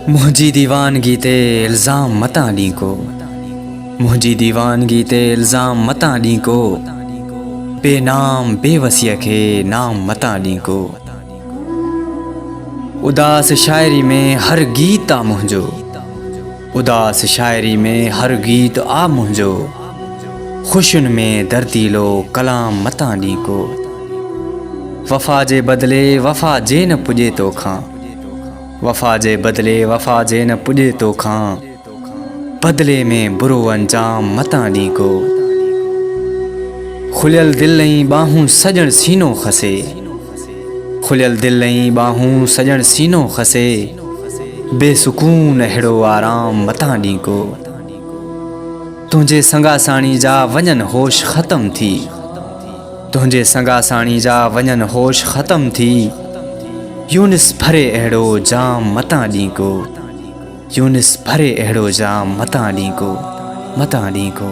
मुंहिंजी दीवानगी ते इल्ज़ाम मतां ॾीं को, मुंहिंजी दीवानगी ते इल्ज़ाम मतां ॾीं को, बेनाम बेवसीअ खे नाम मतां ॾीं को। उदास शायरी में हर गीत आ मुंहिंजो, उदास शायरी में हर गीत आ मुंहिंजो, ख़ुशियुनि में दर्दीलो कलाम मतां ॾीं को। वफ़ा जे बदिले वफ़ा जे न पुॼे तोखां, वफ़ा जे बदिले वफ़ा जे न पुॼे तोखां, बदिले में बुरो अंजाम मतां ॾीं को। खुलियल दिल ऐं ॿाहूं सॼण सीनो खसे, खुलियल दिल ऐं ॿाहूं सॼण सीनो खसे, बेसुकून अहिड़ो आराम मतां ॾीं को। तुंहिंजे संगासाणी जा वञनि होश ख़तम थी, तुंहिंजे संगासाणी जा वञनि होश ख़तम थी, यूनिस भरे अहिड़ो जाम मतां ॾीं को, यूनिस भरे अहिड़ो जाम मतां ॾीं को, मतां ॾीं को।